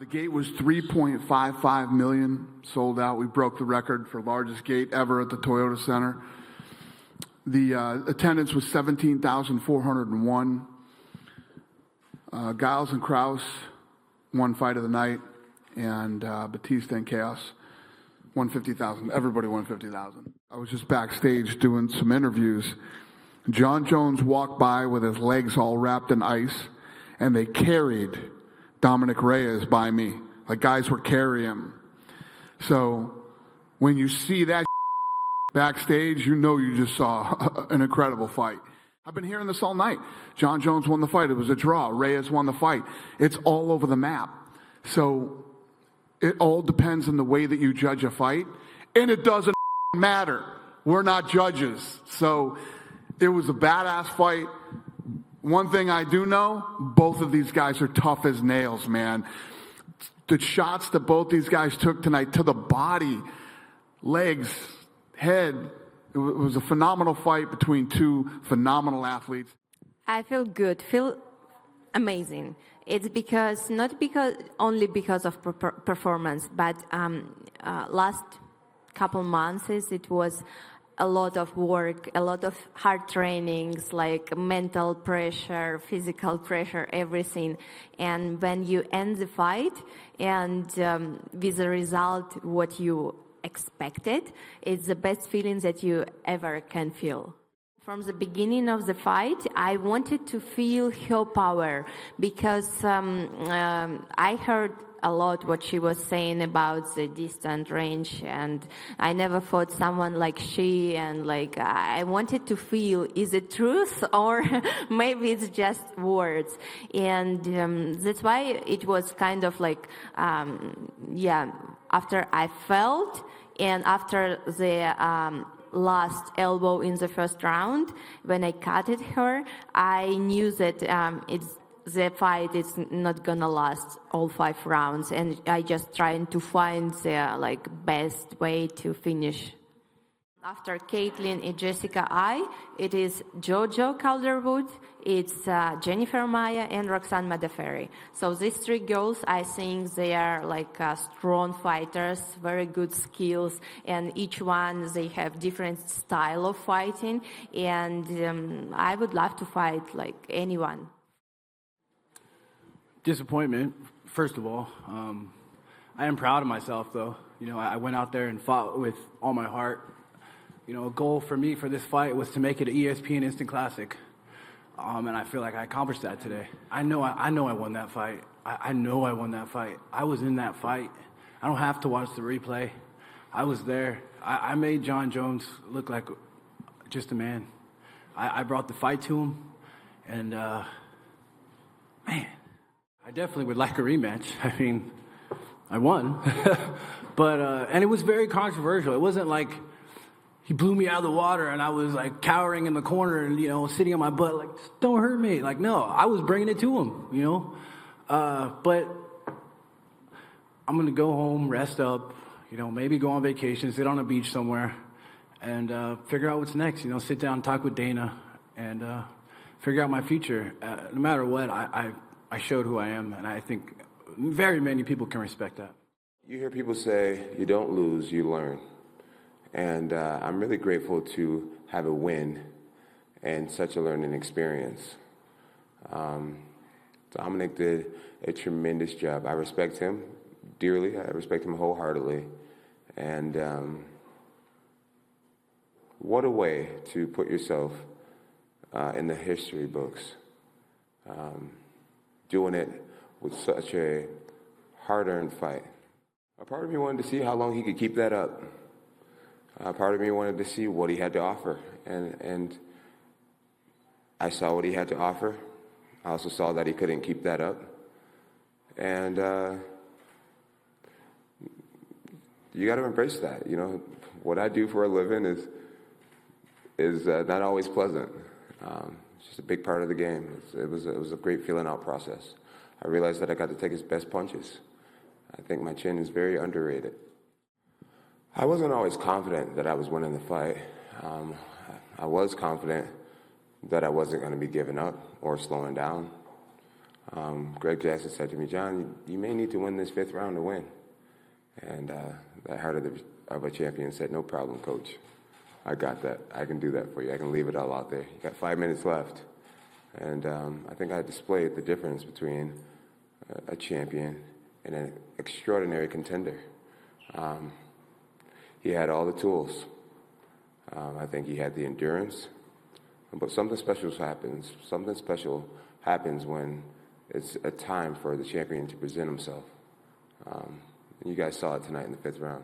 The gate was 3.55 million sold out. We broke the record for largest gate ever at the Toyota Center. The attendance was 17,401. Giles and Krause won fight of the night, and Batista and Chaos won 50,000. Everybody won 50,000. I was just backstage doing some interviews. John Jones walked by with his legs all wrapped in ice, and they carried Dominic Reyes by me. Like guys were carrying him. So when you see that backstage, you know you just saw an incredible fight. I've been hearing this all night. John Jones won the fight. It was a draw. Reyes won the fight. It's all over the map. So it all depends on the way that you judge a fight. And it doesn't matter. We're not judges. So it was a badass fight. One thing I do know, both of these guys are tough as nails, man. The shots that both these guys took tonight to the body, legs, head, it was a phenomenal fight between two phenomenal athletes. I feel good, feel amazing. It's only because of performance, but last couple months it was a lot of work, a lot of hard trainings, like mental pressure, physical pressure, everything. And when you end the fight and with the result what you expected, it's the best feeling that you ever can feel. From the beginning of the fight, I wanted to feel her power because I heard a lot what she was saying about the distant range, and I never fought someone like she, and like I wanted to feel, is it truth or maybe it's just words? And that's why it was kind of like, after I felt and after the last elbow in the first round, when I cutted her, I knew that the fight is not gonna last all 5 rounds, and I just trying to find the best way to finish. After Caitlin and Jessica it is Jojo Calderwood, it's Jennifer Maya and Roxanne Modafferi. So these 3 girls, I think they are strong fighters, very good skills, and each one, they have different style of fighting, and I would love to fight like anyone. Disappointment, first of all. I am proud of myself, though. I went out there and fought with all my heart. A goal for me for this fight was to make it an ESPN Instant Classic. And I feel like I accomplished that today. I know I won that fight. I know I won that fight. I was in that fight. I don't have to watch the replay. I was there. I made John Jones look like just a man. I brought the fight to him, and man, I definitely would like a rematch. I mean, I won. But and it was very controversial. It wasn't like he blew me out of the water and I was like cowering in the corner and, sitting on my butt like, don't hurt me. Like, no, I was bringing it to him, But I'm going to go home, rest up, maybe go on vacation, sit on a beach somewhere and figure out what's next, sit down and talk with Dana and figure out my future. No matter what, I showed who I am, and I think very many people can respect that. You hear people say, you don't lose, you learn. And I'm really grateful to have a win and such a learning experience. Dominic did a tremendous job. I respect him dearly. I respect him wholeheartedly. And what a way to put yourself in the history books. Doing it with such a hard-earned fight. A part of me wanted to see how long he could keep that up. Part of me wanted to see what he had to offer, and I saw what he had to offer. I also saw that he couldn't keep that up, and you got to embrace that. What I do for a living is not always pleasant. It's just a big part of the game. It was a great feeling out process. I realized that I got to take his best punches. I think my chin is very underrated. I wasn't always confident that I was winning the fight. I was confident that I wasn't going to be giving up or slowing down. Greg Jackson said to me, John, you may need to win this 5th round to win. And the heart of a champion said, no problem, coach. I got that. I can do that for you. I can leave it all out there. You got 5 minutes left. And I think I displayed the difference between a champion and an extraordinary contender. He had all the tools. I think he had the endurance. But something special happens. Something special happens when it's a time for the champion to present himself. You guys saw it tonight in the 5th round.